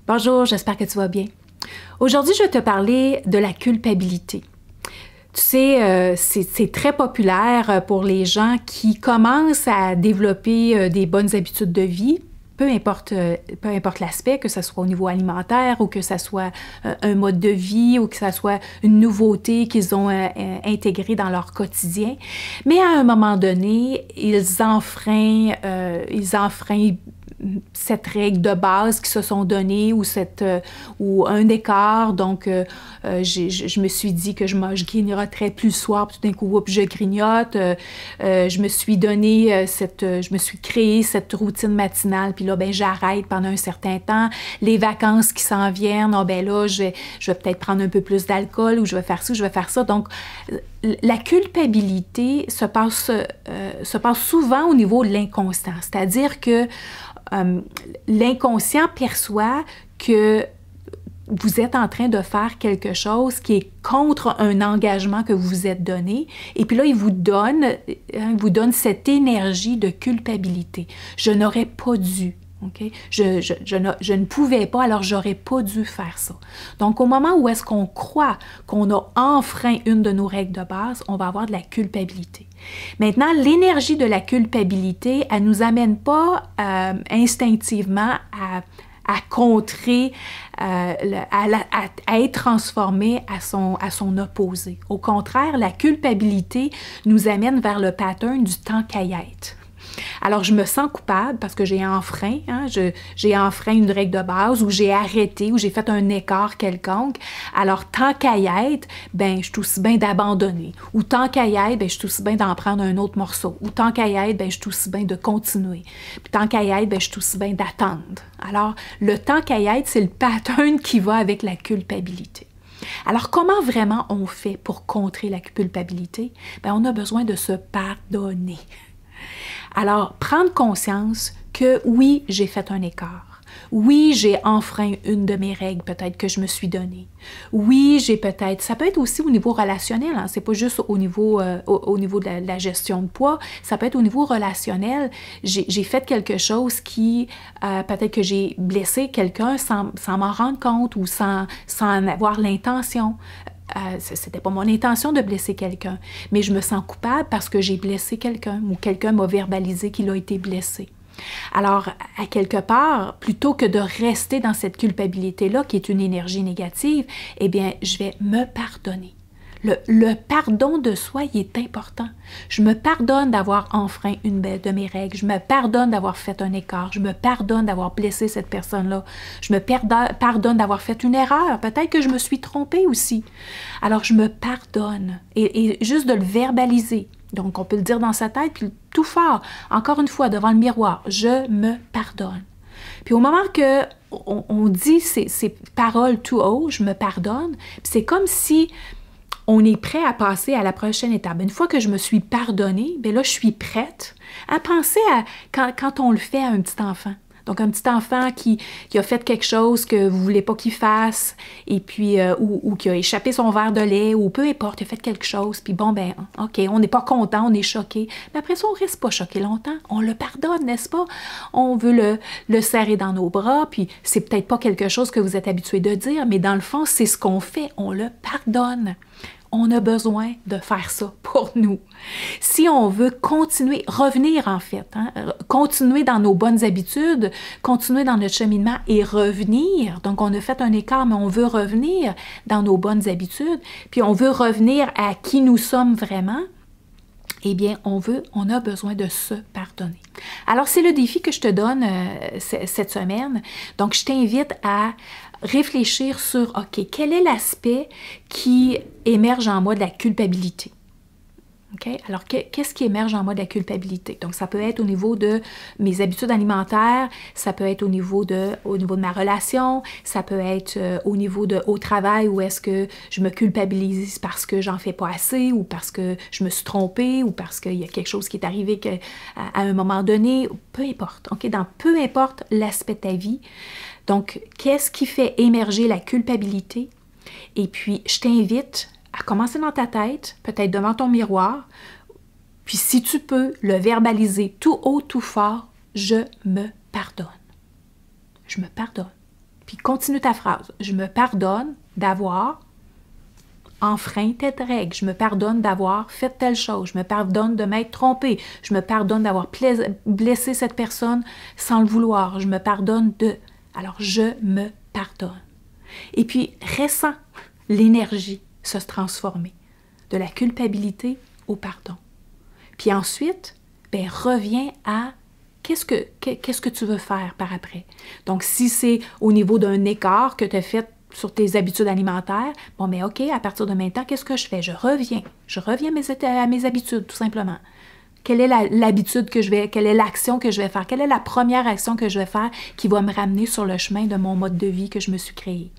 Bonjour, j'espère que tu vas bien. Aujourd'hui, je vais te parler de la culpabilité. Tu sais, c'est très populaire pour les gens qui commencent à développer des bonnes habitudes de vie, peu importe l'aspect, que ce soit au niveau alimentaire ou que ce soit un mode de vie ou que ce soit une nouveauté qu'ils ont intégrée dans leur quotidien. Mais à un moment donné, ils enfreignent cette règle de base qui se sont données ou un écart. Donc, je me suis dit que je grignoterais plus le soir, puis tout d'un coup, je grignote. Je me suis donné je me suis créé cette routine matinale, puis là, ben j'arrête pendant un certain temps. Les vacances qui s'en viennent, oh, ben là, je vais peut-être prendre un peu plus d'alcool, ou je vais faire ci, ou je vais faire ça. Donc, la culpabilité se passe souvent au niveau de l'inconscient, c'est-à-dire que l'inconscient perçoit que vous êtes en train de faire quelque chose qui est contre un engagement que vous vous êtes donné, et puis là, il vous donne cette énergie de culpabilité. Je n'aurais pas dû. Okay? Je ne pouvais pas, alors j'aurais pas dû faire ça. Donc, au moment où est-ce qu'on croit qu'on a enfreint une de nos règles de base, on va avoir de la culpabilité. Maintenant, l'énergie de la culpabilité, elle ne nous amène pas instinctivement à contrer, à être transformé à son opposé. Au contraire, la culpabilité nous amène vers le pattern du tant qu'à y être. Alors, je me sens coupable parce que j'ai enfreint, j'ai enfreint une règle de base, ou j'ai arrêté, ou j'ai fait un écart quelconque. Alors, tant qu'à y être, ben, je suis aussi bien d'abandonner. Ou tant qu'à y être, ben, je suis aussi bien d'en prendre un autre morceau. Ou tant qu'à y être, ben, je suis aussi bien de continuer. Puis tant qu'à y être, ben, je suis aussi bien d'attendre. Alors, le tant qu'à y être, c'est le pattern qui va avec la culpabilité. Alors, comment vraiment on fait pour contrer la culpabilité? Ben, on a besoin de se pardonner. Alors, prendre conscience que oui, j'ai fait un écart. Oui, j'ai enfreint une de mes règles peut-être que je me suis donnée. Oui, ça peut être aussi au niveau relationnel, hein, c'est pas juste au niveau de la gestion de poids, ça peut être au niveau relationnel. J'ai fait quelque chose qui, peut-être que j'ai blessé quelqu'un sans m'en rendre compte ou sans en avoir l'intention. C'était pas mon intention de blesser quelqu'un, mais je me sens coupable parce que j'ai blessé quelqu'un ou quelqu'un m'a verbalisé qu'il a été blessé. Alors, à quelque part, plutôt que de rester dans cette culpabilité-là, qui est une énergie négative, eh bien, je vais me pardonner. Le pardon de soi, il est important. Je me pardonne d'avoir enfreint une de mes règles. Je me pardonne d'avoir fait un écart. Je me pardonne d'avoir blessé cette personne-là. Je me pardonne d'avoir fait une erreur. Peut-être que je me suis trompée aussi. Alors, je me pardonne. Et juste de le verbaliser. Donc, on peut le dire dans sa tête, puis tout fort. Encore une fois, devant le miroir, je me pardonne. Puis au moment que on dit ces paroles tout haut, je me pardonne, c'est comme si on est prêt à passer à la prochaine étape. Une fois que je me suis pardonnée, bien là, je suis prête à penser à quand on le fait à un petit enfant. Donc, un petit enfant qui a fait quelque chose que vous ne voulez pas qu'il fasse, et puis, ou qui a échappé son verre de lait, ou peu importe, il a fait quelque chose, puis bon, ben, OK, on n'est pas content, on est choqué. Mais après ça, on ne reste pas choqué longtemps. On le pardonne, n'est-ce pas? On veut le serrer dans nos bras, puis c'est peut-être pas quelque chose que vous êtes habitué de dire, mais dans le fond, c'est ce qu'on fait. On le pardonne. On a besoin de faire ça pour nous. Si on veut continuer, revenir en fait, continuer dans nos bonnes habitudes, continuer dans notre cheminement et revenir, donc on a fait un écart, mais on veut revenir dans nos bonnes habitudes, puis on veut revenir à qui nous sommes vraiment, eh bien, on a besoin de se pardonner. Alors, c'est le défi que je te donne cette semaine. Donc, je t'invite à réfléchir sur, OK, quel est l'aspect qui émerge en moi de la culpabilité? Okay? Alors, qu'est-ce qui émerge en moi de la culpabilité? Donc, ça peut être au niveau de mes habitudes alimentaires, ça peut être au niveau de ma relation, ça peut être au travail où est-ce que je me culpabilise parce que j'en fais pas assez, ou parce que je me suis trompée, ou parce qu'il y a quelque chose qui est arrivé à un moment donné, peu importe. Okay? Dans peu importe l'aspect de ta vie. Donc, qu'est-ce qui fait émerger la culpabilité? Et puis, je t'invite à commencer dans ta tête, peut-être devant ton miroir, puis si tu peux le verbaliser tout haut, tout fort, je me pardonne. Je me pardonne. Puis continue ta phrase. Je me pardonne d'avoir enfreint telle règle. Je me pardonne d'avoir fait telle chose. Je me pardonne de m'être trompée. Je me pardonne d'avoir blessé cette personne sans le vouloir. Je me pardonne de... Alors, je me pardonne. Et puis, ressens l'énergie se transformer de la culpabilité au pardon. Puis ensuite, ben, reviens à qu'est-ce que tu veux faire par après. Donc, si c'est au niveau d'un écart que tu as fait sur tes habitudes alimentaires, bon, mais OK, à partir de maintenant, qu'est-ce que je fais? Je reviens à mes habitudes, tout simplement. Quelle est l'habitude que je vais, quelle est l'action que je vais faire? Quelle est la première action que je vais faire qui va me ramener sur le chemin de mon mode de vie que je me suis créé?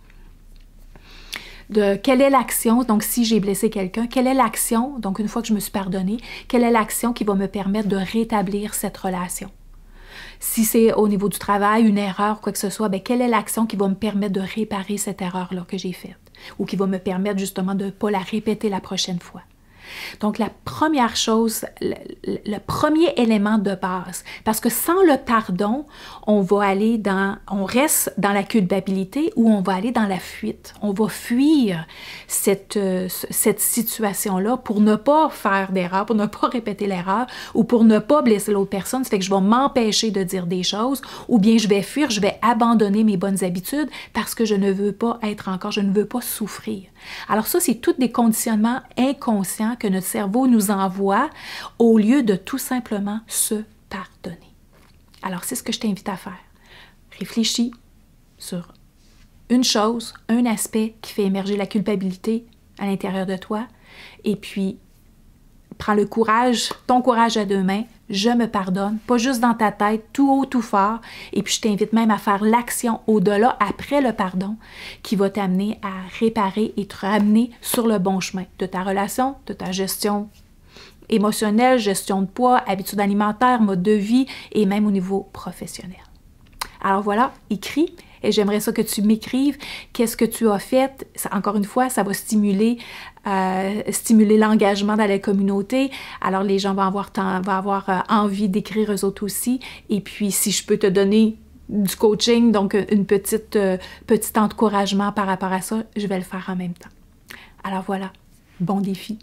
Quelle est l'action, donc si j'ai blessé quelqu'un, quelle est l'action, donc une fois que je me suis pardonnée, quelle est l'action qui va me permettre de rétablir cette relation? Si c'est au niveau du travail, une erreur, quoi que ce soit, bien, quelle est l'action qui va me permettre de réparer cette erreur-là que j'ai faite ou qui va me permettre justement de ne pas la répéter la prochaine fois? Donc, la première chose, le premier élément de base, parce que sans le pardon, on reste dans la culpabilité ou on va aller dans la fuite. On va fuir cette situation-là pour ne pas faire d'erreur, pour ne pas répéter l'erreur ou pour ne pas blesser l'autre personne. Ça fait que je vais m'empêcher de dire des choses ou bien je vais fuir, je vais abandonner mes bonnes habitudes parce que je ne veux pas je ne veux pas souffrir. Alors ça, c'est tous des conditionnements inconscients que notre cerveau nous envoie au lieu de tout simplement se pardonner. Alors, c'est ce que je t'invite à faire. Réfléchis sur une chose, un aspect qui fait émerger la culpabilité à l'intérieur de toi et puis prends le courage, ton courage à deux mains, je me pardonne, pas juste dans ta tête, tout haut, tout fort, et puis je t'invite même à faire l'action au-delà, après le pardon, qui va t'amener à réparer et te ramener sur le bon chemin de ta relation, de ta gestion émotionnelle, gestion de poids, habitudes alimentaires, mode de vie, et même au niveau professionnel. Alors voilà, écris. Et j'aimerais ça que tu m'écrives qu'est-ce que tu as fait. Ça, encore une fois, ça va stimuler l'engagement dans la communauté. Alors, les gens vont avoir envie d'écrire eux autres aussi. Et puis, si je peux te donner du coaching, donc une petit encouragement par rapport à ça, je vais le faire en même temps. Alors voilà, bon défi.